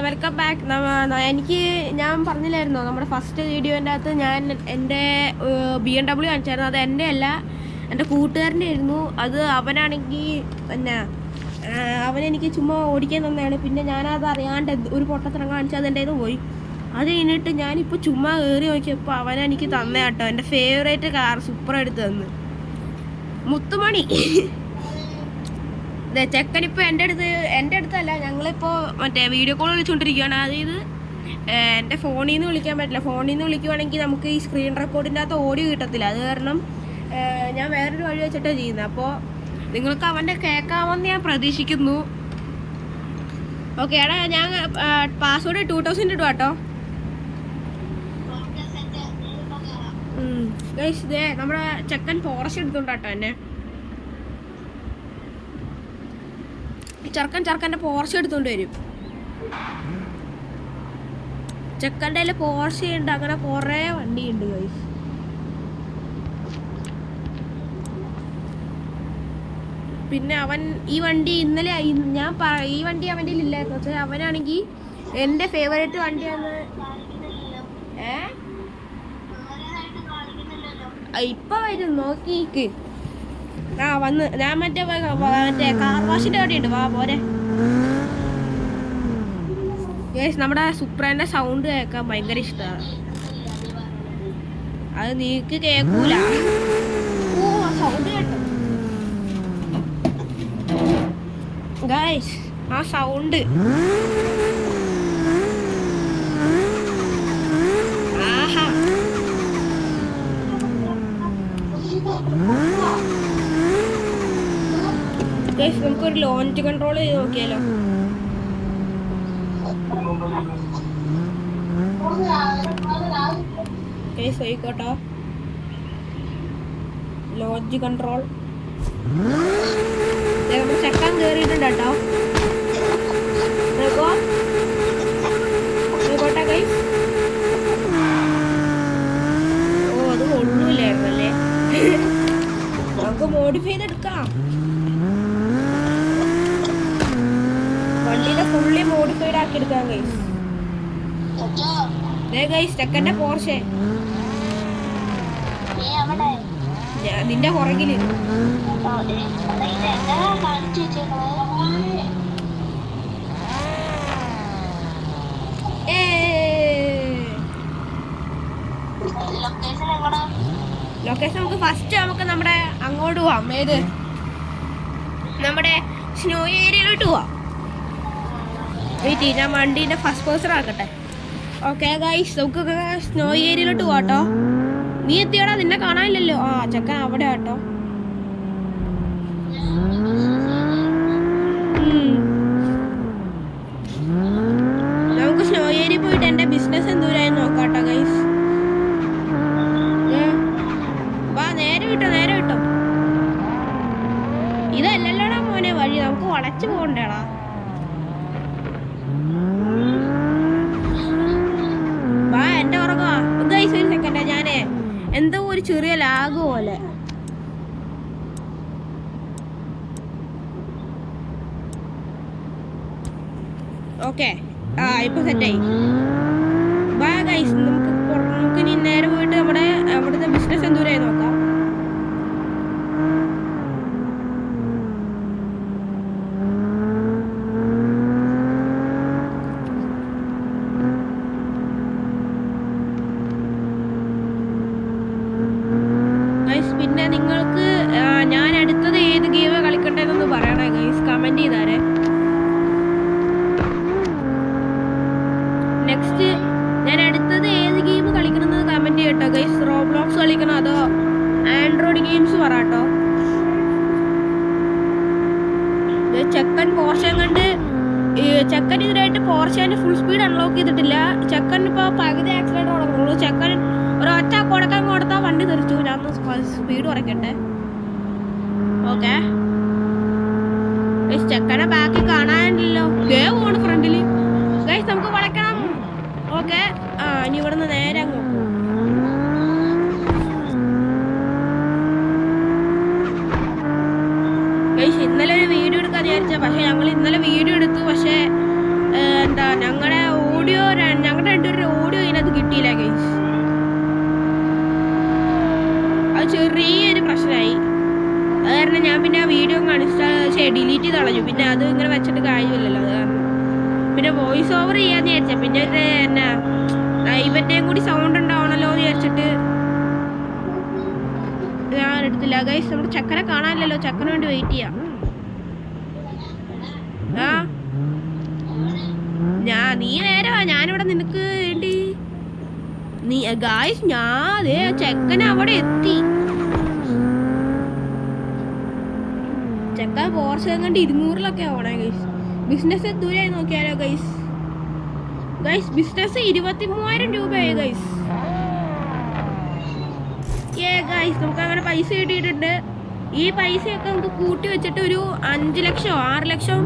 Welcome back. എനിക്ക് ഞാൻ പറഞ്ഞില്ലായിരുന്നോ നമ്മുടെ ഫസ്റ്റ് വീഡിയോൻ്റെ അകത്ത് ഞാൻ എൻ്റെ BMW കാണിച്ചായിരുന്നു. അത് എൻ്റെ അല്ല, എൻ്റെ കൂട്ടുകാരൻ്റെ ആയിരുന്നു. അത് അവനാണെങ്കിൽ പിന്നെ അവനെനിക്ക് ചുമ്മാ ഓടിക്കാൻ തന്നെയാണ്. പിന്നെ ഞാനത് അറിയാണ്ട് ഒരു പൊട്ടത്തിറങ്ങ കാണിച്ചാൽ അത് എൻ്റെ കയ്യിൽ നിന്ന് പോയി. അത് കഴിഞ്ഞിട്ട് ഞാനിപ്പോൾ ചുമ്മാ കയറി നോക്കിയപ്പോൾ അവനെനിക്ക് തന്നെ കേട്ടോ എൻ്റെ ഫേവറേറ്റ് കാർ സൂപ്പർ എടുത്ത് തന്ന് മുത്തുമണി. ചെക്കനിപ്പോൾ എൻ്റെ അടുത്തല്ല, ഞങ്ങളിപ്പോൾ മറ്റേ വീഡിയോ കോൾ വിളിച്ചുകൊണ്ടിരിക്കുകയാണ്. അതായത് എൻ്റെ ഫോണിൽ നിന്ന് വിളിക്കാൻ പറ്റില്ല. ഫോണിൽ നിന്ന് വിളിക്കുവാണെങ്കിൽ നമുക്ക് ഈ സ്ക്രീൻ റെക്കോർഡിൻ്റെ അകത്ത് ഓഡിയോ കിട്ടത്തില്ല. അത് കാരണം ഞാൻ വേറൊരു വഴി വെച്ചിട്ടാണ് ചെയ്യുന്നത്. അപ്പോൾ നിങ്ങൾക്ക് അവൻ്റെ കേൾക്കാമെന്ന് ഞാൻ പ്രതീക്ഷിക്കുന്നു. ഓക്കെ എടാ, ഞാൻ പാസ്വേഡ് 2000 ഇടുക കേട്ടോ. ഗൈസ് ഇതേ നമ്മുടെ ചെക്കൻ പോർഷ് എടുത്തോണ്ടാട്ടോ എന്നെ. ചെറുക്കൻ്റെ പോർഷ് എടുത്തോണ്ട് വരും. ചെക്കൻ്റെ കയ്യിൽ പോർഷ് ഉണ്ട്, അങ്ങനെ കുറേ വണ്ടിയുണ്ട് ഗൈസ്. പിന്നെ അവൻ ഈ വണ്ടി ഇന്നലെ ഈ വണ്ടി അവൻ്റെ ഇല്ലായിരുന്നു. പക്ഷേ അവനാണെങ്കിൽ എൻ്റെ ഫേവറേറ്റ് വണ്ടിയാണ്. ഇപ്പൊ വരും, നോക്കിക്ക്. വന്ന് ഞാൻ മറ്റേ കാർ വാഷിന്റെ കടയുണ്ട്, വാ പോരെ. നമ്മുടെ സുപ്രേന്റെ സൗണ്ട് കേൾക്കാൻ ഭയങ്കര ഇഷ്ടമാണ്. അത് നീക്ക് കേൾക്കൂല. ഓ സൗണ്ട് കേട്ടോ ഗൈസ്, ആ സൗണ്ട്. ആഹാ, ഗൈസ് നമുക്കൊരു ലോഞ്ച് കൺട്രോൾ ചെയ്ത് നോക്കിയാലോ. ഗൈസ് ആയിക്കോട്ടോ, ലോഞ്ച് കൺട്രോൾ. നമ്മൾ ചെക്കാൻ കയറിയിട്ടുണ്ട് കേട്ടോ. ആയിക്കോട്ടെ ഗൈസ്. ഓ അത് കൊള്ളൂലായിരുന്നല്ലേ. നമുക്ക് മോഡിഫൈ ചെയ്തെടുക്കാം. വണ്ടിയുടെ ഫുള്ളി മോഡിഫൈഡ് ആക്കി എടുക്കാം ഗൈസ്. ഗൈസ് ചെക്കൻ്റെ പോർഷെ നിന്റെ പുറകില്. ലൊക്കേഷൻ നമുക്ക് ഫസ്റ്റ് നമ്മുടെ അങ്ങോട്ട് പോവാം. ഏത് നമ്മുടെ സ്നോ ഏരിയയിലോട്ട് പോവാം. വെയിറ്റ്, ഞാൻ വണ്ടീൻ്റെ ഫസ്റ്റ് പേഴ്സൺ ആക്കട്ടെ. ഓക്കെ ഗൈസ്, നമുക്ക് സ്നോ ഏരിയയിലോട്ട് പോവാട്ടോ. നീ എത്തിയോടാ? നിന്നെ കാണാനില്ലല്ലോ. ആ ചെക്കൻ അവിടെ ആട്ടോ. നമുക്ക് സ്നോ ഏരിയ പോയിട്ട് എൻ്റെ ബിസിനസ് എന്തൂരായി നോക്കാട്ടോ ഗൈസ്. വാ, നേരെ കിട്ടോ. ഇതല്ലല്ലോടാ മോനെ വഴി, നമുക്ക് വളച്ചു പോകണ്ടേടാ. വാ, എൻ്റെ ഉറങ്ങാ ഗൈസ്. ഒരു സെക്കൻഡാ, ഞാനേ എന്തോ ഒരു ചെറിയ ലാഗ് പോലെ. ഓക്കെ, ആ ഇപ്പൊ സെറ്റായി. വാ ഗൈസ്, നമുക്ക് ഇനി നേരെ പോയിട്ട് അവിടുത്തെ ബിസിനസ് എന്തൂരായി നോക്കാം. പിന്നെ നിങ്ങൾക്ക് ഞാൻ അടുത്തത് ഏത് ഗെയിം കളിക്കണ്ടേന്നൊന്ന് പറയണേ ഗൈസ്, കമന്റ് ചെയ്താരേ. നെക്സ്റ്റ് ഞാൻ അടുത്തത് ഏത് ഗെയിം കളിക്കണമെന്ന് കമന്റ് ചെയ്യട്ടോ ഗൈസ്. റോബ്ലോക്സ് കളിക്കണോ അതോ ആൻഡ്രോയിഡ് ഗെയിംസ് പറയാട്ടോ. ചെക്കൻ പോർഷൻ കണ്ട് ചെക്കൻ ഇതിനായിട്ട് പോർഷേൻ്റെ ഫുൾ സ്പീഡ് അൺലോക്ക് ചെയ്തിട്ടില്ല. ചെക്കൻ ഇപ്പോൾ പകുതി ആക്സിഡൻറ്റ് കൊടുക്കുള്ളൂ. ചെക്കൻ ഒരൊറ്റ കൊടുക്കാൻ കൊടുത്താൽ വണ്ടി തെറിച്ചു. ഞാൻ സ്പീഡ് കുറയ്ക്കട്ടെ. ഓക്കെ, ചെക്കനെ ബാക്കി കാണാനില്ലല്ലോ. പോണ് ഫ്രണ്ടിൽ ഗൈസ്, നമുക്ക് വളയ്ക്കണം. ഓക്കെ, ആ ഇനി ഇവിടുന്ന് നേരെ അങ്ങ് ഗൈസ്. ഇന്നലെ ഒരു വീഡിയോ എടുക്കാൻ വിചാരിച്ച, പക്ഷെ ഞങ്ങൾ ഇന്നലെ വീഡിയോ എടുത്തു. പക്ഷേ എന്താ ഞങ്ങളുടെ ഓഡിയോ ഞങ്ങളുടെ രണ്ടുപേരുടെ ഓഡിയോ ഇതിനകത്ത് കിട്ടിയില്ല ഗൈസ്. അത് ചെറിയൊരു പ്രശ്നമായി. അത് കാരണം ഞാൻ പിന്നെ ആ വീഡിയോ ഡിലീറ്റ് ചെയ്ത് കളഞ്ഞു. പിന്നെ അത് ഇങ്ങനെ വെച്ചിട്ട് കാര്യമില്ലല്ലോ. അത് കാരണം പിന്നെ വോയിസ് ഓവർ ചെയ്യാന്ന് വിചാരിച്ച പിന്നെ എന്നാ ഇവന്റെയും കൂടി സൗണ്ട് ഉണ്ടാവണല്ലോ എന്ന് വിചാരിച്ചിട്ട് ഞാൻ എടുത്തില്ല ഗൈസ്. നമ്മുടെ ചക്കനെ കാണാനില്ലല്ലോ. ചക്കന് വേണ്ടി വെയിറ്റ് ചെയ്യാം. നീ നേരെ വാ, ഞാനിവിടെ നിനക്ക് വേണ്ടി. നീ ഗായ്സ് അതേ ചെക്കൻ അവിടെ എത്തി. ചെക്കൻ പോർച്ച് കണ്ട് 200-ലൊക്കെ ആവണേ ഗൈസ്. ബിസിനസ് ദൂരായി നോക്കിയാലോ ഗൈസ്. ബിസിനസ് 23,000 രൂപയായി ഗൈസ്. ഗൈസ് നമുക്ക് അങ്ങനെ പൈസ കിട്ടിയിട്ടുണ്ട്. ഈ പൈസയൊക്കെ നമുക്ക് കൂട്ടി വെച്ചിട്ട് ഒരു 5 ലക്ഷമോ 6 ലക്ഷം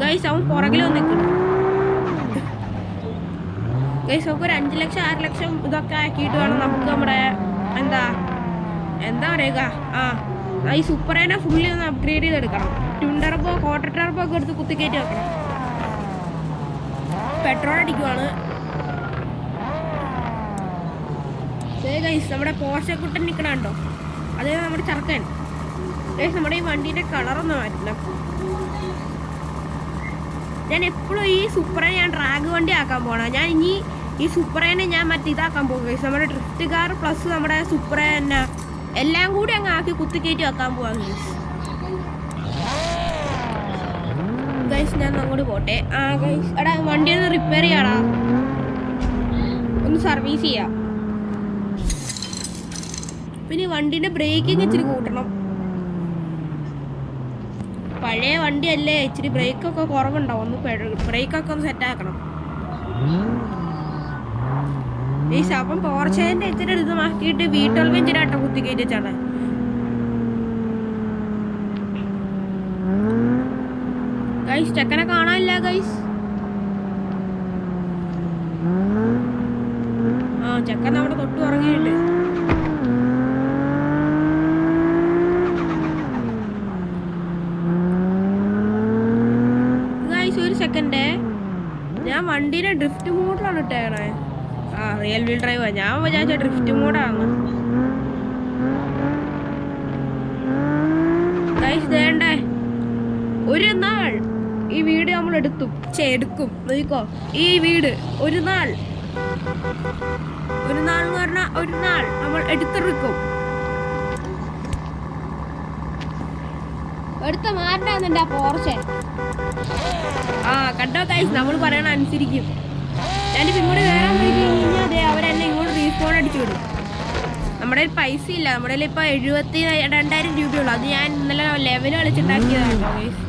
ഗൈസ് അവൻ പുറകിലോ നിൽക്കണം ഗൈസ്. നമുക്ക് ഒരു 5 ലക്ഷം 6 ലക്ഷം ഇതൊക്കെ ആക്കിയിട്ട് വേണം നമുക്ക് നമ്മുടെ എന്താ പറയുക ഈ സൂപ്പറേനെ ഫുള്ളി ഒന്ന് അപ്ഗ്രേഡ് ചെയ്തെടുക്കണം. ട്വിൻ ടർബോ ക്വാർട്ടർ ടർബോ ഒക്കെ എടുത്ത് കുത്തിക്കയറ്റി വെക്കണം. പെട്രോൾ അടിക്കുവാണ് ഗൈസ്. നമ്മുടെ പോർച്ചക്കുട്ടൻ നിൽക്കണ കണ്ടോ, അതേ നമ്മുടെ ചെറുക്കൻ ഗൈസ്. നമ്മുടെ ഈ വണ്ടീൻ്റെ കളറൊന്നും മാറ്റില്ല. ഞാൻ എപ്പോഴും ഈ സൂപ്പറേനെ ഞാൻ ഡ്രാഗ് വണ്ടി ആക്കാൻ പോകണം. ഞാൻ ഇനി ഈ സൂപ്പറേനെ ഞാൻ ഇതാക്കാൻ പോകും ഗൈസ്. നമ്മുടെ ഡ്രിഫ്റ്റ് കാർ പ്ലസ് നമ്മുടെ സൂപ്പറേ തന്നെ എല്ലാം കൂടി അങ്ങ് ആക്കി കുത്തിക്കയറ്റി വെക്കാൻ പോവാം ഗൈസ്. ഞാൻ അങ്ങോട്ട് പോട്ടെ. ഗൈസ് എടാ വണ്ടി ഒന്ന് റിപ്പയർ ചെയ്യാടാ, ഒന്ന് സർവീസ് ചെയ്യാം. പിന്നെ വണ്ടീൻ്റെ ബ്രേക്കിങ് ഇച്ചിരി കൂട്ടണം. പഴയ വണ്ടിയല്ലേ, ഇച്ചിരി ബ്രേക്കൊക്കെ കുറവുണ്ടാവും. ഒന്ന് ബ്രേക്കൊക്കെ ഒന്ന് സെറ്റാക്കണം ഗൈസ്. അപ്പം പോർച്ചേൻ്റെ ഇച്ചിരി ഇത് മാറ്റിയിട്ട് V12 എഞ്ചിനാട്ടോ കുത്തിക്കയറ്റി വെച്ചാണ്. ഗൈസ് ചെക്കനെ കാണാനില്ല ഗൈസ്. ചെക്കൻ അവിടെ തൊട്ട് ഉറങ്ങിയിട്ടുണ്ട്. ഗൈസ് ഒരു സെക്കൻഡ്, ഞാൻ വണ്ടീനെ ഡ്രിഫ്റ്റ് മോഡിലാണ് ഇട്ടേക്കണേ. റിയൽ വീൽ ഡ്രൈവാ. ഞാൻ വിചാരിച്ച ഡ്രിഫ്റ്റ് മോഡാണ് ഗൈസ്. വേണ്ടേ ഒരു നാൾ ഈ വീട് നമ്മൾ എടുക്കും നോക്കോ. ഈ വീട് ഒരു നാൾ എന്ന് പറഞ്ഞാൽ ഒരു നാൾ നമ്മൾ എടുത്തെടുക്കും. എടുത്ത മാറ്റാന്നുണ്ട് ആ പോർച്ചെ. കണ്ടോ ഗൈസ്, നമ്മൾ പറയണ അനുസരിക്കും. ഞാനിപ്പോൾ ഇങ്ങോട്ട് കയറാൻ പോയി കഴിഞ്ഞാൽ അതെ അവരെന്നെ ഇങ്ങോട്ട് റീസ്പോൺ അടിച്ചു വിടും. നമ്മുടെ കയ്യിൽ പൈസ ഇല്ല. നമ്മുടെ കയ്യിൽ ഇപ്പോൾ 72,000 രൂപയുള്ളൂ. അത് ഞാൻ ഇന്നലെ ലെവൽ കളിച്ചുണ്ടാക്കിയതാണ് കേട്ടോ ഗൈസ്.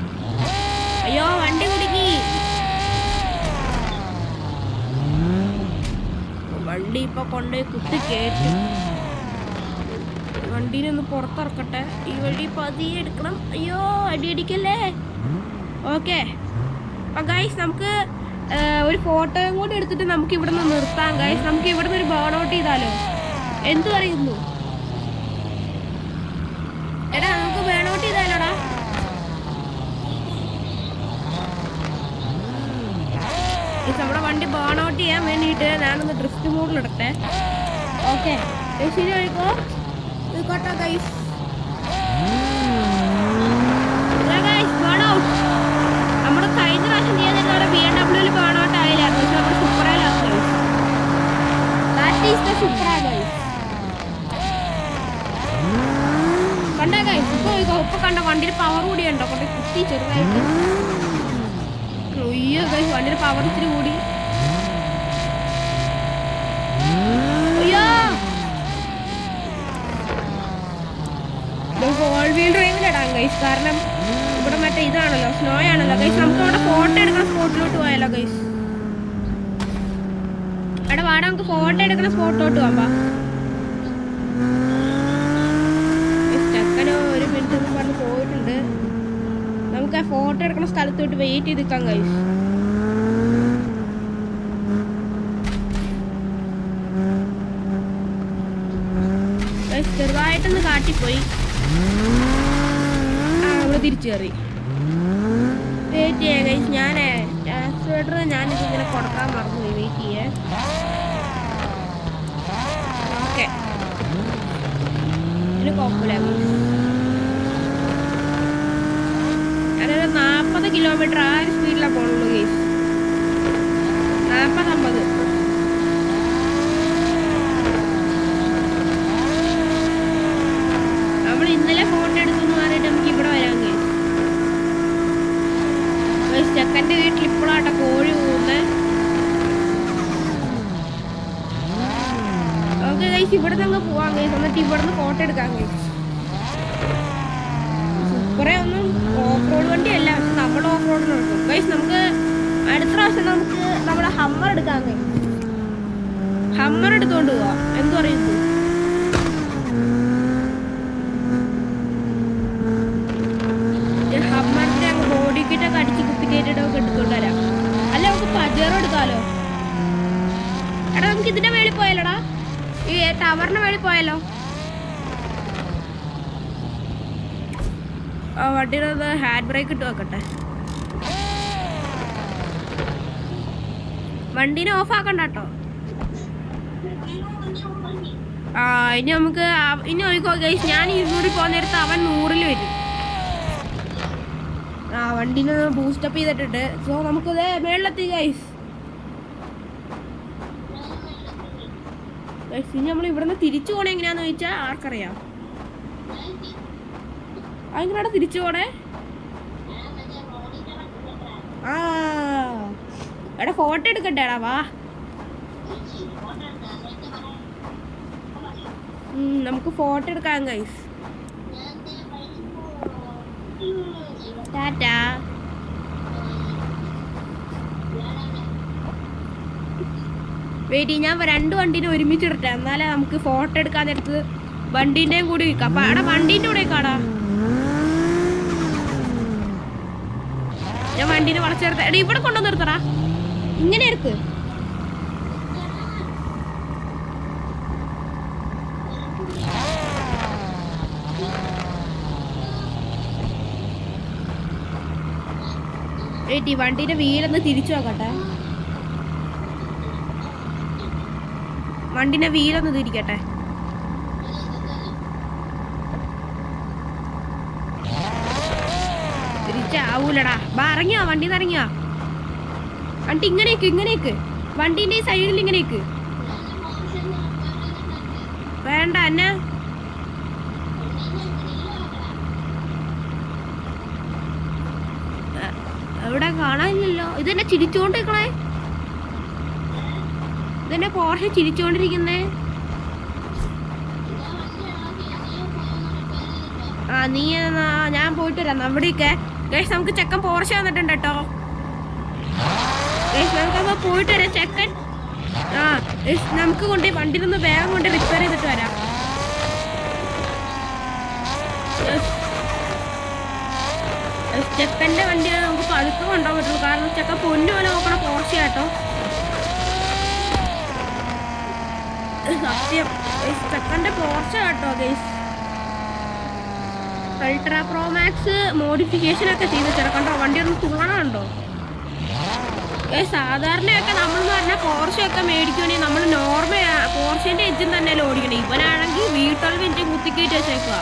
അയ്യോ വണ്ടി കുടുക്കി. വണ്ടി ഇപ്പോൾ കൊണ്ടുപോയി കുത്തി കയറ്റും. വണ്ടീനെ ഒന്ന് പുറത്തിറക്കട്ടെ. ഈ വഴി പതിയെ എടുക്കണം. അയ്യോ അടിയടിക്കല്ലേ. ഓക്കെ അപ്പം ഗൈസ് നമുക്ക് ഒരു ഫോട്ടോയും കൂടി എടുത്തിട്ട് നമുക്ക് ഇവിടെ നിന്ന് നിർത്താം ഗൈസ്. നമുക്ക് ഇവിടെ നിന്ന് ഒരു ബേൺ ഔട്ട് ചെയ്താലോ? എന്ത് പറയുന്നു എടാ? നമുക്ക് ബേൺ ഔട്ട് ചെയ്താലോടാ? നമ്മുടെ വണ്ടി ബേൺ ഔട്ട് ചെയ്യാൻ വേണ്ടിയിട്ട് ഞാനൊന്ന് ഡ്രിഫ്റ്റ് മോഡിലിടട്ടെ. ഓക്കെ ശരി കഴിക്കോ കേട്ടോ ഗൈസ്. ബേൺ ഔട്ട് നമ്മുടെ കഴിഞ്ഞ പ്രാവശ്യം ചെയ്യാൻ നമ്മുടെ BMW ബേൺ ഔട്ട് ആയില്ലായിരുന്നു. പക്ഷെ നമ്മുടെ സൂപ്പറായിലാണ് ഗൈസ്. ദാറ്റ് ഈസ് ദ സൂപ്പറാ ഗൈസ്. കണ്ടോ ഗൈസ്? ഇപ്പൊ കണ്ട വണ്ടിയുടെ പവർ കൂടിയുണ്ടോ? കൊണ്ട് കുത്തി ചെറുതായിട്ട്. അയ്യോ ഗൈസ് വണ്ടിയുടെ പവർ ഇത്തിരി കൂടി. അയ്യോ നമുക്ക് ഓൾ വീൽ ഡ്രൈവിലിടാം ഗൈസ്. കാരണം ഇവിടെ മറ്റേ ഇതാണല്ലോ, സ്നോ ആണല്ലോ ഗൈസ്. നമുക്ക് അവിടെ ഫോട്ടോ എടുക്കുന്ന സ്പോട്ടിലോട്ട് പോയാലോ ഗൈസ്? അവിടെ വാടാ, നമുക്ക് ഫോട്ടോ എടുക്കുന്ന സ്പോട്ടിലോട്ട് പോകാം. ചെക്കനോ 1 മിനിറ്റ് എന്ന് പറഞ്ഞ് പോയിട്ടുണ്ട്. നമുക്ക് ആ ഫോട്ടോ എടുക്കുന്ന സ്ഥലത്തോട്ട് വെയിറ്റ് ചെയ്ത് നിൽക്കാം ഗൈസ്. ചെറുതായിട്ടൊന്ന് കാട്ടിപ്പോയി. നമ്മള് തിരിച്ചു കയറി. വെയിറ്റ് ചെയ്യാം ഗൈസ്. ഞാൻ കിലോമീറ്റർ ഞാനിത് ഇങ്ങനെ കൊടുക്കാൻ മറന്നു വെയിറ്റ് ചെയ്യേ. ഓക്കെ, ഇതിന് കുഴപ്പമില്ല. ഞാനൊരു 40 കിലോമീറ്റർ ആ ഒരു സ്പീഡിലാണ് പോകുന്നുള്ളൂ ഗൈസ്. 40-50. നമ്മൾ ഇന്നലെ ഫോട്ടോ എടുത്തെന്ന് പറഞ്ഞിട്ട് നമുക്ക് ഇവിടെ വരാൻ ഗൈസ്. ചെക്കൻ്റെ വീട്ടിൽ ഇപ്പോഴാട്ടെ കോഴി പോകുന്നത്. ഓക്കെ ഗൈസ്, ഇവിടെ നിന്ന് പോവാം ഗൈസ്. എന്നിട്ട് ഇവിടെ നിന്ന് ഫോട്ടോ എടുക്കാം ഗൈസ്. കുറെ ഒന്നും ഓഫ് റോഡ് വണ്ടിയല്ല, പക്ഷെ നമ്മുടെ ഓഫ് റോഡിന് എടുക്കും ഗൈസ്. നമുക്ക് അടുത്ത പ്രാവശ്യം നമുക്ക് നമ്മുടെ ഹമ്മർ എടുക്കാൻ ഗൈസ്. ഹമ്മർ എടുത്തോണ്ട് പോവാം. എന്തു പറയുന്നു? ഹമ്മറിന്റെ അങ്ങ് ബോഡി കിറ്റൊക്കെ അടിച്ച് കുത്തിക്കേറ്റിട്ടൊക്കെ എടുത്തോണ്ട് വരാം. അല്ല, നമുക്ക് പജേറോ എടുക്കാലോ. എടാ, നമുക്ക് ഇതിന്റെ മേളിൽ പോയാലോടാ, ഈ ടവറിന്റെ മേളിൽ പോയാലോ. വണ്ടിയുടെ ഹാൻഡ് ബ്രേക്ക് ഇട്ട് വെക്കട്ടെ. വണ്ടീനെ ഓഫ് ആക്കണ്ട കേട്ടോ. ഇനി നമുക്ക് ഇനി നോക്കിക്കോ ഗൈസ്, ഞാൻ 200 പോകുന്നിടത്ത് അവൻ 100 വരും. വണ്ടീനെ ബൂസ്റ്റപ്പ് ചെയ്തിട്ടുണ്ട്. സോ നമുക്കിത് മേളിലെത്തി ഗൈസ്. ഇനി നമ്മൾ ഇവിടുന്ന് തിരിച്ചു പോണേ എങ്ങനെയാന്ന് ചോദിച്ചാൽ ആർക്കറിയാം. അതെങ്ങനെയാ തിരിച്ചു പോണേ? എടാ ഫോട്ടോ എടുക്കണ്ടേടാ, വാ. നമുക്ക് ഫോട്ടോ എടുക്കാം ഗൈസ്. ടാറ്റാ. വെയിറ്റ്, ഞാൻ 2 വണ്ടീനെ ഒരുമിച്ചിടട്ടെ, എന്നാലേ നമുക്ക് ഫോട്ടോ എടുക്കാൻ നേരത്ത് വണ്ടീൻ്റെയും കൂടി വിൽക്കാം. അപ്പം അവിടെ വണ്ടീൻ്റെ കൂടെ കാടാ. ഞാൻ വണ്ടീനെ വളച്ചെടുത്ത. എടാ, ഇവിടെ കൊണ്ടുവന്ന് നിർത്തടാ. ഇങ്ങനെ എടുക്ക്. ഈ വണ്ടീന്റെ വീലൊന്ന് തിരിച്ചു നോക്കട്ടെ. വണ്ടിന്റെ വീലൊന്ന് തിരിക്കട്ടെ. തിരിച്ചാവൂലടാ. ഇറങ്ങിയോ, വണ്ടിന്ന് ഇറങ്ങിയോ? വണ്ടി ഇങ്ങനെയൊക്കെ വണ്ടീന്റെ സൈഡിൽ ഇങ്ങനെയൊക്കെ. വേണ്ട എന്നാ, എവിടെ കാണാനില്ലല്ലോ. ഇതെന്നെ ചിരിച്ചോണ്ടിരിക്കണേ, ഇതെന്നെ പോർഷെ ചിരിച്ചോണ്ടിരിക്കുന്നേ. നീ ഞാൻ പോയിട്ട് വരാം. അവിടെയൊക്കെ ഗൈസ് നമുക്ക് ചെക്കൻ പോർഷ വന്നിട്ടുണ്ട് കേട്ടോ. നമുക്കപ്പോ പോയിട്ട് വരാം. ചെക്കൻ നമുക്ക് കൊണ്ട് വണ്ടിയിലൊന്ന് വേഗം കൊണ്ട് റിപ്പയർ ചെയ്തിട്ട് വരാം. ചെക്കൻ്റെ വണ്ടിയാണ് നമുക്ക് പതുക്കെ കൊണ്ടുപോകാൻ പറ്റുള്ളൂ. കാരണം ചെക്കൻ പൊന്നു പോലെ നോക്കണ പോർഷ കേട്ടോ. സത്യം ചെക്കൻ്റെ പോർഷ കേട്ടോ guys. Ultra pro max modification ഒക്കെ ചെയ്ത് ചെറുക്കണ്ടോ. വണ്ടി ഒന്ന് തുള്ളണുണ്ടോ? സാധാരണയൊക്കെ നമ്മളെന്ന് പറഞ്ഞാൽ പോർഷയൊക്കെ മേടിക്കുകയാണെങ്കിൽ നമ്മൾ നോർമൽ പോർഷൻ്റെ എഞ്ചിൻ തന്നെയല്ലേ ഓടിക്കണേ. ഇവനാണെങ്കിൽ V12 എഞ്ചിൻ കുത്തിക്കേറ്റ് വെച്ചേക്കുക.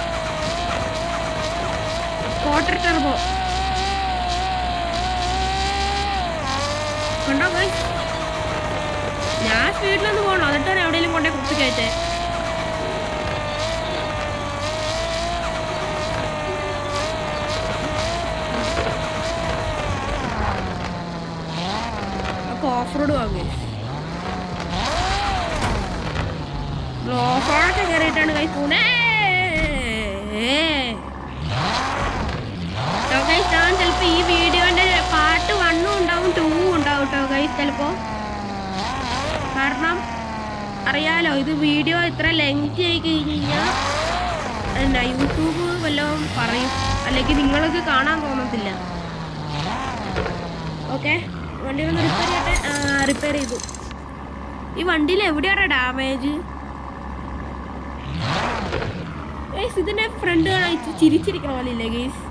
ക്വാർട്ടർ ടെർബോ കണ്ടോ ഗൈസ്. ഞാൻ സ്പീഡിലൊന്ന് പോകണം, എന്നിട്ടാണ് എവിടെയെങ്കിലും കൊണ്ടേ കുത്തിക്കയറ്റേ. ഓഫ് റോഡ് വാങ്ങി ഓഫ് റോഡൊക്കെ കയറിയിട്ടാണ് കൈ പൂണേ. ഞാൻ ചിലപ്പോൾ ഈ വീഡിയോൻ്റെ പാർട്ട് 1 ഉണ്ടാവും 2 ഉണ്ടാവും കേട്ടോ ഗൈസ് ചിലപ്പോൾ. കാരണം അറിയാലോ ഇത് വീഡിയോ ഇത്ര ലെങ്തി ആയി കഴിഞ്ഞ് കഴിഞ്ഞാൽ എന്നാ യൂട്യൂബ് വല്ലതും പറയും, അല്ലെങ്കിൽ നിങ്ങൾക്ക് കാണാൻ തോന്നത്തില്ല. ഓക്കെ, വണ്ടി ഒന്ന് റിപ്പയർ ചെയ്യട്ടെ. റിപ്പയർ ചെയ്തു. ഈ വണ്ടിയിൽ എവിടെയാണ് ഡാമേജ്? ഗൈസ് ഇതിൻ്റെ ഫ്രണ്ട് കാണാൻ ചിരിച്ചിരിക്കണ പോലെ ഇല്ലേ ഗൈസ്?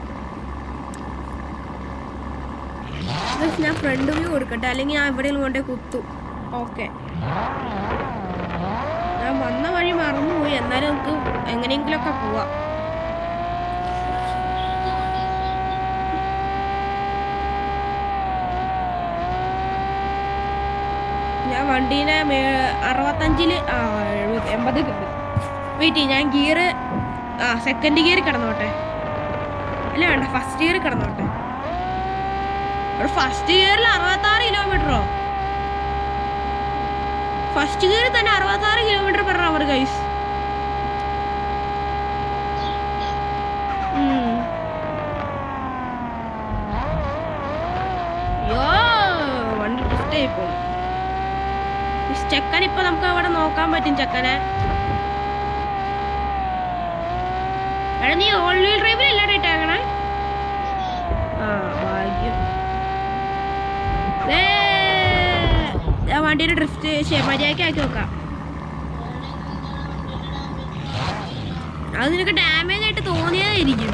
ഞാൻ ഫ്രണ്ട് വ്യൂ കൊടുക്കട്ടെ, അല്ലെങ്കിൽ ഞാൻ എവിടെയെങ്കിലും കൊണ്ടേ കുത്തും. ഓക്കെ, ഞാൻ വന്ന വഴി മറന്നുപോയി, എന്നാലും നമുക്ക് എങ്ങനെയെങ്കിലുമൊക്കെ പോവാം. ഞാൻ വണ്ടീനെ 65 80 കയറി. വെയിറ്റ് ചെയ്യും, ഞാൻ ഗിയറ് സെക്കൻഡ് ഗിയറിൽ കിടന്നോട്ടെ. അല്ല വേണ്ട, ഫസ്റ്റ് ഗിയറിൽ കിടന്നോട്ടെ. ഫസ്റ്റ് ഗിയറിൽ 66 കിലോമീറ്ററോ? ഫസ്റ്റ് ഗിയറിൽ തന്നെ 66 കിലോമീറ്റർ പെർ അവർ ഗൈസ്. അയ്യോ, വണ്ടി ഡിസ്റ്റ് ആയി പോകും. ചെക്കൻ ഇപ്പൊ നമുക്ക് അവിടെ നോക്കാൻ പറ്റും ചെക്കനെ. എടാ നീ ഓൾ വീൽ ഡ്രൈവിലല്ല ഇട്ടേക്കണേ? ഭാഗ്യം. വണ്ടിയുടെ ഡ്രിഫ്റ്റ് മര്യാദയ്ക്ക് ആക്കി നോക്കാം. അത് നിനക്ക് ഡാമേജ് ആയിട്ട് തോന്നിയതായിരിക്കും.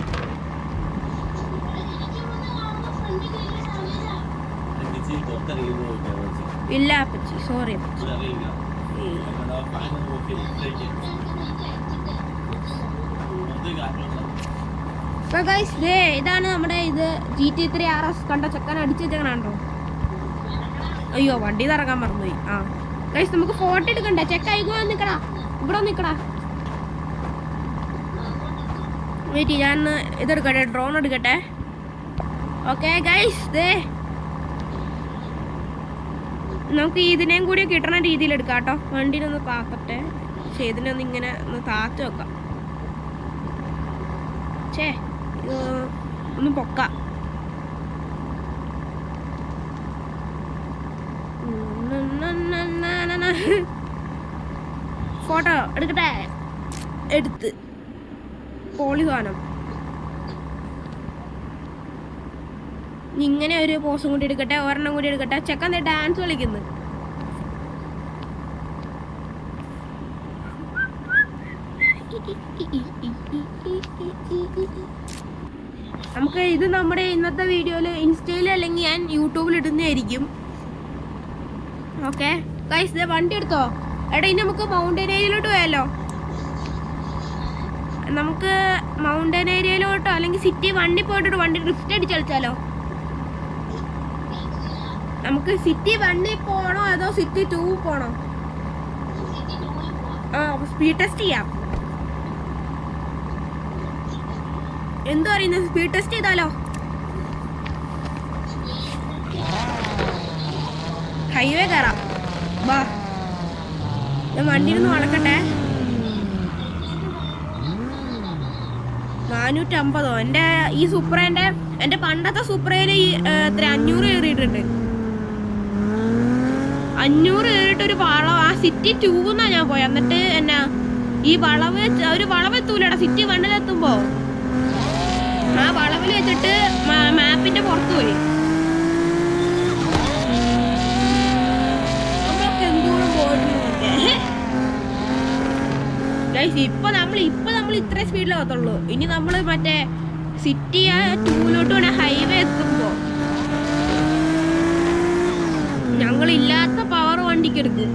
ഇല്ല അപ്പച്ചി, സോറി അപ്പച്ചി. ഇതാണ് നമ്മുടെ ഇത് GT3 RS. കണ്ടോ, ചെക്കൻ അടിച്ചു വെച്ചോ. അയ്യോ, വണ്ടി ഇറങ്ങാൻ മറന്നുപോയി. ഗൈസ് നമുക്ക് ഫോട്ടോ എടുക്കണ്ടേ? ചെക്കായിക്കോ, നിക്കടാ, ഇവിടെ നിക്കടാ. വെയിറ്റ്, ഞാൻ ഇതെടുക്കട്ടെ, ഡ്രോൺ എടുക്കട്ടെ. ഓക്കെ ഗൈസ്, നമുക്ക് ഇതിനെയും കൂടി കിട്ടണ രീതിയിൽ എടുക്കാം കേട്ടോ. വണ്ടിനൊന്ന് താക്കട്ടെ. പക്ഷെ ഇതിനൊന്ന് ഇങ്ങനെ ഒന്ന് താത്ത് വെക്കാം. ഒന്ന് പൊക്കാം. ഫോട്ടോ എടുക്കട്ടെ. എടുത്ത് പോളി സാധനം ഇങ്ങനെ ഒരു പോസും കൂടി എടുക്കട്ടെ, ഒരെണ്ണം കൂടി എടുക്കട്ടെ. ചെക്കൻ ഡാൻസ് കളിക്കുന്നു. നമുക്ക് ഇത് നമ്മുടെ ഇന്നത്തെ വീഡിയോയില് ഇൻസ്റ്റയിൽ അല്ലെങ്കിൽ ഞാൻ യൂട്യൂബിൽ ഇടുന്നതായിരിക്കും. ഓക്കെ ഗൈസ്, വണ്ടി എടുത്തോ. എടാ ഇനി നമുക്ക് മൗണ്ടൻ ഏരിയയിലോട്ട് പോയാലോ? നമുക്ക് മൗണ്ടൻ ഏരിയയിലോട്ടോ അല്ലെങ്കിൽ സിറ്റി വണ്ടി പോയിട്ട് വണ്ടി ഡ്രിഫ്റ്റ് അടിച്ച് കളിച്ചാലോ? നമുക്ക് സിറ്റി 1 പോണോ അതോ സിറ്റി 2 പോണോ? സ്പീഡ് ടെസ്റ്റ് ചെയ്യാം. എന്തു പറയുന്നത്? സ്പീഡ് ടെസ്റ്റ് ചെയ്താലോ? ഹൈവേ കയറാം, വാ. ഞാൻ വണ്ടിയിലൊന്ന് വളക്കട്ടെ. 450. എൻ്റെ ഈ സൂപ്പറേൻ്റെ, എൻ്റെ പണ്ടത്തെ സൂപ്പറേന് എത്ര 500 കയറിയിട്ടുണ്ട്. 500 കയറിയിട്ട് ഒരു വളവ്, ആ സിറ്റി 2 എന്നാ ഞാൻ പോയത്. എന്നിട്ട് എന്നാ ഈ വളവ്, ഒരു വളവ് എത്തൂലടാ സിറ്റി 1-ലെത്തുമ്പോ. ആ വളവിൽ വെച്ചിട്ട് മാപ്പിന്റെ പുറത്ത് പോയി. നമ്മളൊക്കെ എന്തോരം പോയിട്ടുള്ളതൊക്കെ. ഇപ്പൊ നമ്മൾ ഇത്ര സ്പീഡിലാകത്തുള്ളൂ. ഇനി നമ്മൾ മറ്റേ സിറ്റി 2-ലോട്ട് വേണേ ഹൈവേ എത്തുമ്പോ ഞങ്ങളില്ലാത്ത പവർ വണ്ടിക്കെടുക്ക്.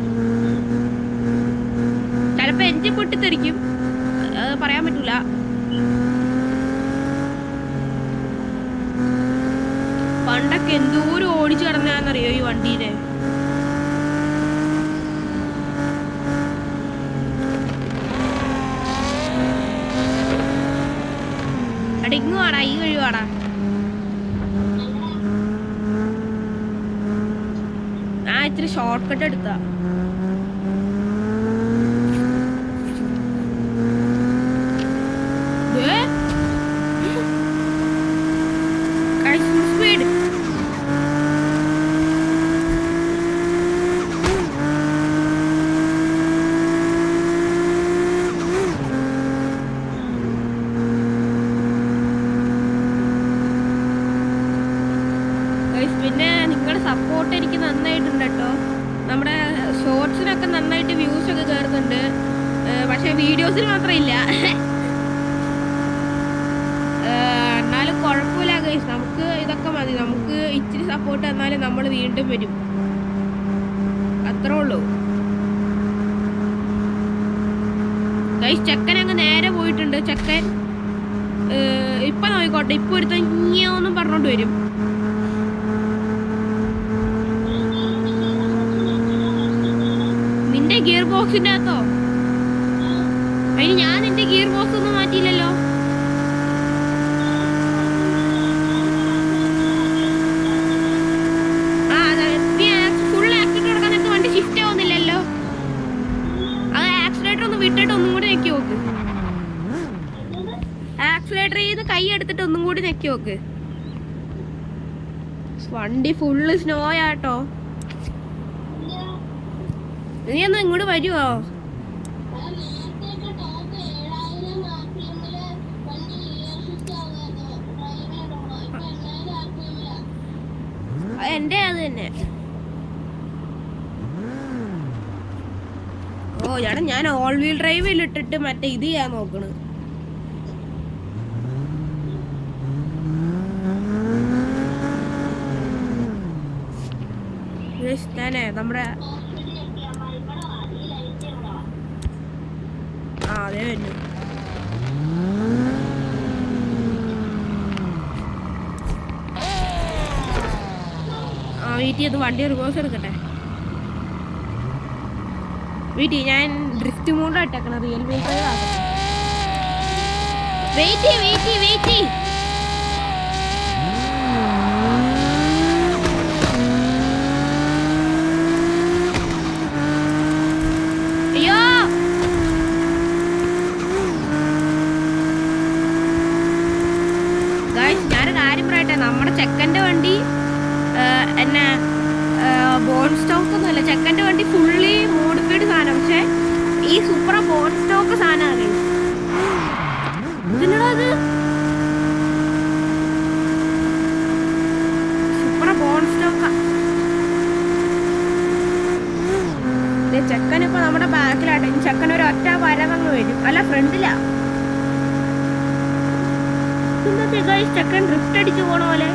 ചിലപ്പോ എഞ്ചിൻ പൊട്ടിത്തെറിക്കും, അത് പറയാൻ പറ്റൂല. പണ്ടൊക്കെ എന്തോരം ഓടിച്ചു കിടന്നാന്നറിയോ ഈ വണ്ടീനെ. ഇങ്ങു വാടാ, ഈ വഴി വാടാ. ഞാൻ ഇത്തിരി ഷോർട്ട് കട്ട് എടുത്താ. സ്പീഡ് പിന്നെ നിങ്ങളുടെ സപ്പോർട്ട് എനിക്ക് നന്നായിട്ടുണ്ട് കേട്ടോ. നമ്മുടെ ഷോർട്സിനൊക്കെ നന്നായിട്ട് വ്യൂസ് ഒക്കെ കയറുന്നുണ്ട്, പക്ഷെ വീഡിയോസിന് മാത്രം ഇല്ല. എന്നാലും കുഴപ്പമില്ല ഗൈസ്, നമുക്ക് ഇതൊക്കെ മതി. നമുക്ക് ഇച്ചിരി സപ്പോർട്ട് തന്നാലും നമ്മൾ വീണ്ടും വരും, അത്രേ ഉള്ളൂ ഗൈസ്. ചെക്കൻ അങ്ങ് നേരെ പോയിട്ടുണ്ട്. ചെക്കൻ ഇപ്പൊ നോക്കിക്കോട്ടെ, ഇപ്പൊ ഒരുത്തൻ ഇങ്ങനെയൊന്നും പറഞ്ഞോണ്ട് വരും. നിന്റെ ഗിയർ ബോക്സിന്റെ അകത്തോ? അതിന് ഞാൻ നിന്റെ ഗിയർ ബോക്സ് ഒന്നും മാറ്റിയില്ലല്ലോ. ഫുൾ ആക്സിഡന്റ് കൊടുക്കാൻ നേരത്തെ വണ്ടി ഷിഫ്റ്റ് ആവുന്നില്ലല്ലോ. അത് ആക്സിലേറ്റർ ഒന്ന് വിട്ടിട്ട് ഒന്നും കൂടി ഞെക്കി നോക്ക്. ആക്സിലേറ്റർ ചെയ്ത് കൈ എടുത്തിട്ട് ഒന്നും കൂടി ഞെക്കി നോക്ക്. വണ്ടി ഫുള്ള് സ്നോ ആട്ടോ. നീ ഒന്ന് ഇങ്ങോട്ട് വരുവോ? എന്റെ അത് തന്നെ. ഓ ചേട്ടാ, ഞാൻ ഓൾ വീൽ ഡ്രൈവിൽ ഇട്ടിട്ട് മറ്റേ ഇത് ചെയ്യാൻ നോക്കണ്. ഞാനേ നമ്മുടെ അതെ തന്നെ. വീട്ടിൽ അത് വണ്ടി റിവേഴ്സ് എടുക്കട്ടെ. വീട്ടിൽ ഞാൻ ഡ്രിഫ്റ്റ് മൂടായിട്ടേക്കണം. Real wait wait wait wait. അയ്യോ ഗായ്സ്, ഞാനൊരു കാര്യം പറയട്ടെ. നമ്മുടെ ചെക്കൻ്റെ വണ്ടി എന്നെ ബോൺ സ്റ്റോക്ക് ഒന്നുമല്ല. ചെക്കൻ്റെ വണ്ടി ഫുള്ളി മോഡിഫൈഡ് സാധനം. പക്ഷെ ഈ സൂപ്പർ ബോൺ സ്റ്റോക്ക് സാധനമാണ്. ഇതിനോട് അത് സൂപ്പർ ബോൺ സ്റ്റോക്കാ. ചെക്കനിപ്പോ നമ്മുടെ ബാക്കിലാട്ടെ. ചെക്കൻ ഒരു ഒറ്റ വരവങ്ങ് വരും. അല്ല, ഫ്രണ്ടിലാ. ഇന്നത്തെ ചെക്കൻ ഡ്രിഫ്റ്റ് അടിച്ചു പോണ പോലെ.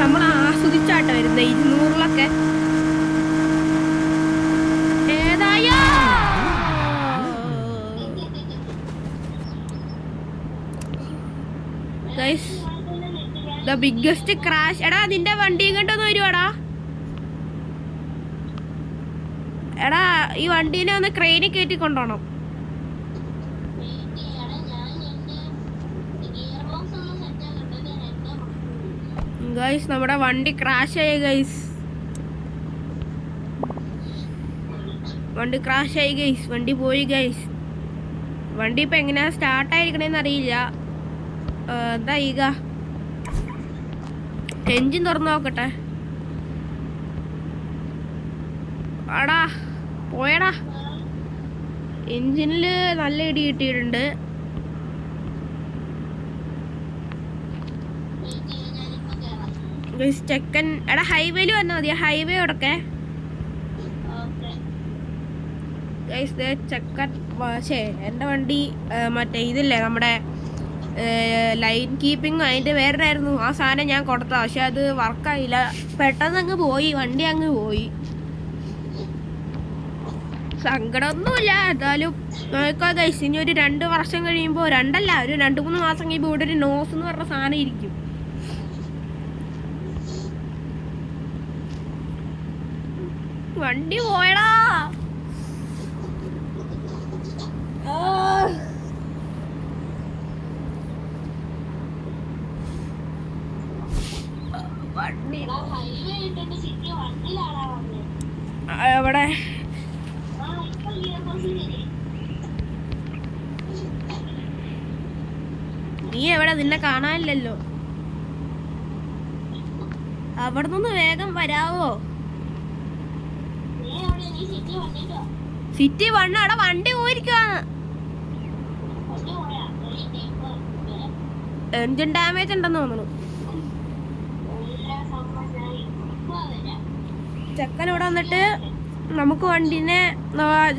നമ്മൾ ആസ്വദിച്ചാട്ടോ വരുന്നത് 200-ലൊക്കെ. ഏതായോ ദ ബിഗ്ഗസ്റ്റ് ക്രാഷ്. എടാ നിന്റെ വണ്ടി ഇങ്ങോട്ടൊന്ന് വരുവാടാ. എടാ ഈ വണ്ടീനെ ഒന്ന് ക്രെയിനിൽ കയറ്റി കൊണ്ടുപോകണം. ഗൈസ്, നമ്മുടെ വണ്ടി ക്രാഷ് ആയി ഗൈസ്. വണ്ടി ക്രാഷ് ആയി ഗൈസ്. വണ്ടി പോയി ഗൈസ്. വണ്ടി ഇപ്പം എങ്ങനെയാ സ്റ്റാർട്ടായിരിക്കണേന്ന് അറിയില്ല. എന്താ ചെയ്യുക? എൻജിൻ തുറന്നു നോക്കട്ടെ. ആടാ പോയടാ. എൻജിനിൽ നല്ല ഇടി കിട്ടിയിട്ടുണ്ട്. ചെക്കൻ എടാ ഹൈവേയിൽ വന്നാൽ മതി. ഹൈവേ കൊടുക്കെ ചെക്കൻ. എൻ്റെ വണ്ടി മറ്റേ ഇതില്ലേ നമ്മുടെ ലൈൻ കീപ്പിംഗ്, അതിൻ്റെ വേറെയായിരുന്നു. ആ സാധനം ഞാൻ കൊടുത്ത, പക്ഷെ അത് വർക്കായില്ല. പെട്ടെന്ന് അങ്ങ് പോയി, വണ്ടി അങ്ങ് പോയി. സങ്കടമൊന്നുമില്ല. എന്തായാലും നോക്കാം ഗൈസ്. ഇനി ഒരു 2 വർഷം കഴിയുമ്പോൾ, 2 അല്ല, ഒരു 2-3 മാസം കഴിയുമ്പോൾ ഇവിടെ ഒരു നോസ് എന്ന് പറഞ്ഞ സാധനം ഇരിക്കും. വണ്ടി പോയടാ. എവിടെ? നീ എവിടെ? നിന്നെ കാണാനില്ലല്ലോ. അവിടെ നിന്ന് വേഗം വരാവോ? സിറ്റി 1 അവിടെ വണ്ടി പോയിരിക്കാണ്. എൻജിൻ ഡാമേജ് ഉണ്ടെന്ന് തോന്നുന്നു. ചെക്കൻ ഇവിടെ വന്നിട്ട് നമുക്ക് വണ്ടിനെ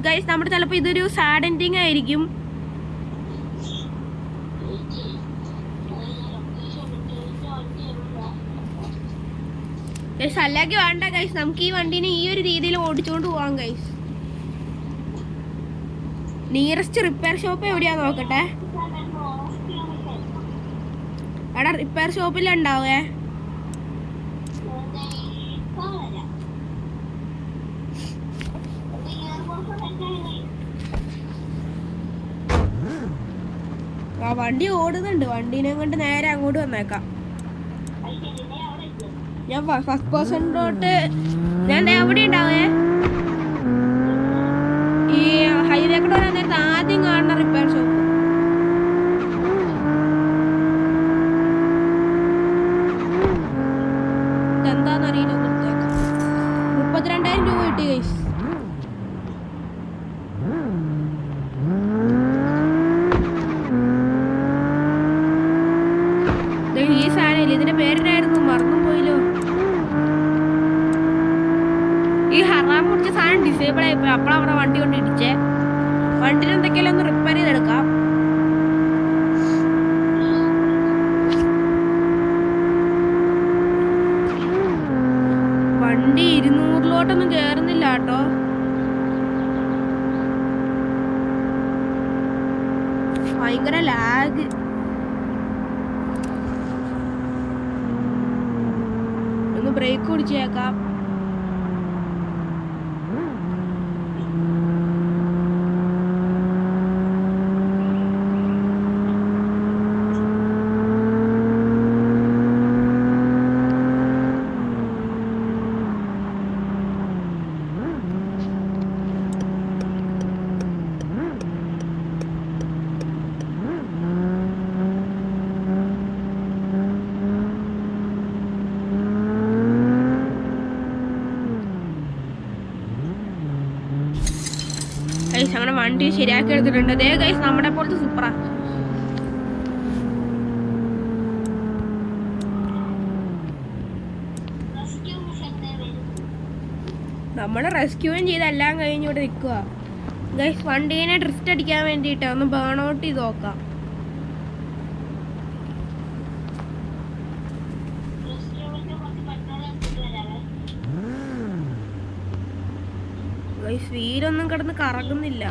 ഗൈസ് നമ്മുടെ ചിലപ്പോൾ ഇതൊരു സാഡ് എൻഡിങ് ആയിരിക്കും. ഗൈസ് അല്ലെങ്കിൽ വേണ്ട ഗൈസ്, നമുക്ക് ഈ വണ്ടീനെ ഈ ഒരു രീതിയിൽ ഓടിച്ചുകൊണ്ട് പോവാം ഗൈസ്. നിയറസ്റ്റ് റിപ്പയർ ഷോപ്പ് എവിടെയാ നോക്കട്ടെ. എടാ റിപ്പയർ ഷോപ്പിലുണ്ടാവേ. ആ വണ്ടി ഓടുന്നുണ്ട്, വണ്ടീനെ കൊണ്ട് നേരെ അങ്ങോട്ട് വന്നേക്കാം. ഞാൻ ഫസ്റ്റ് പേഴ്സണിലോട്ട് ഞാൻ എവിടെ ഉണ്ടാവേ. ഈ ഹൈവേ കൂടെ വരാൻ നേരത്തെ ആദ്യം കാണുന്ന റിപ്പയർ ഷോപ്പ്. ഇതെന്താന്നറിയില്ല, 32,000 രൂപ കിട്ടി ഗൈസ്. ഈ സാധനം ഇതിന്റെ പേരെന്നായിരുന്നു, മറന്നും പോയില്ലോ. ഈ ഹറാം കുടിച്ച സാധനം ഡിസേബിൾ ആയിപ്പോയി. അപ്പോഴവിടെ വണ്ടി കൊണ്ട് ഇടിച്ചേ. വണ്ടിയിൽ എന്തൊക്കെയാലും ഒന്ന് റിപ്പയർ ചെയ്തെടുക്കാം. വണ്ടി 200-ലോട്ടൊന്നും കേറുന്നില്ല കേട്ടോ. ഭയങ്കര ലാഗ്. ഒന്ന് ബ്രേക്ക് പിടിച്ചേക്കാം. ഗൈസ് അങ്ങനെ വണ്ടി ശരിയാക്കി എടുത്തിട്ടുണ്ട്. അതേ ഗൈസ് നമ്മുടെ പോലത്തെ സൂപ്പറാ. നമ്മൾ റെസ്ക്യൂവും ചെയ്ത് എല്ലാം കഴിഞ്ഞ് ഇവിടെ നിൽക്കുക ഗൈസ്. വണ്ടീനെ ഡ്രിഫ്റ്റ് അടിക്കാൻ വേണ്ടിയിട്ട് ഒന്ന് ബേൺ ഔട്ട് ചെയ്ത് നോക്കാം. ഗൈസ് വീലൊന്നും കിടന്ന് കറങ്ങുന്നില്ല.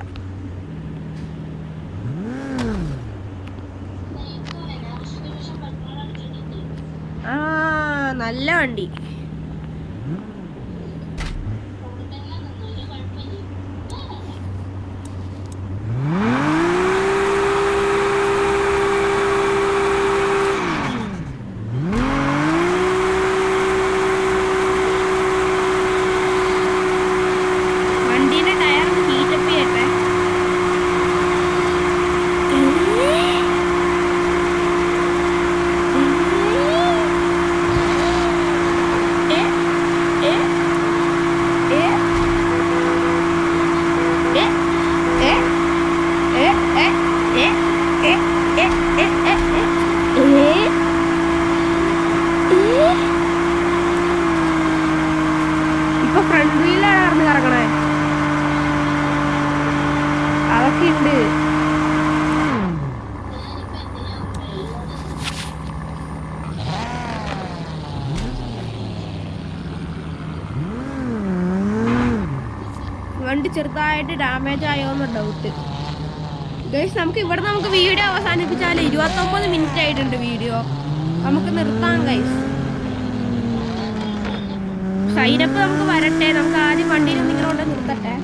ആ നല്ല വണ്ടി. ഇപ്പൊ ഫ്രണ്ട് വീലാണ് കറങ്ങണേ. അതൊക്കെ ഉണ്ട്. വണ്ടി ചെറുതായിട്ട് ഡാമേജ് ആയോന്ന് ഡൗട്ട് ഗൈസ്. നമുക്ക് വീഡിയോ അവസാനിപ്പിച്ചാൽ 29 മിനിറ്റ് ആയിട്ടുണ്ട് വീഡിയോ. നമുക്ക് നിർത്താം ഗൈസ്. സൈനപ്പ് നമുക്ക് വരട്ടെ. നമുക്ക് ആദ്യം വണ്ടിയിൽ നിങ്ങളോട് നിർത്തട്ടെ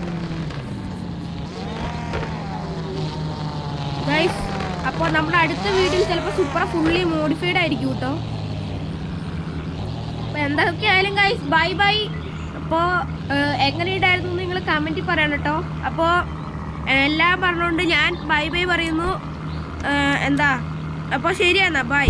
ഗൈസ്. അപ്പോൾ നമ്മുടെ അടുത്ത വീഡിയോ ചിലപ്പോൾ സൂപ്പർ ഫുള്ളി മോഡിഫൈഡ് ആയിരിക്കും കേട്ടോ. അപ്പോൾ എന്തൊക്കെ ആയാലും ഗൈസ് ബൈ ബൈ. അപ്പോൾ എങ്ങനെയുണ്ടായിരുന്നു നിങ്ങൾ കമൻറ്റിൽ പറയണം കേട്ടോ. അപ്പോൾ എല്ലാം പറഞ്ഞുകൊണ്ട് ഞാൻ ബൈ ബൈ പറയുന്നു. അപ്പോൾ ശരിയെന്നാ ബൈ.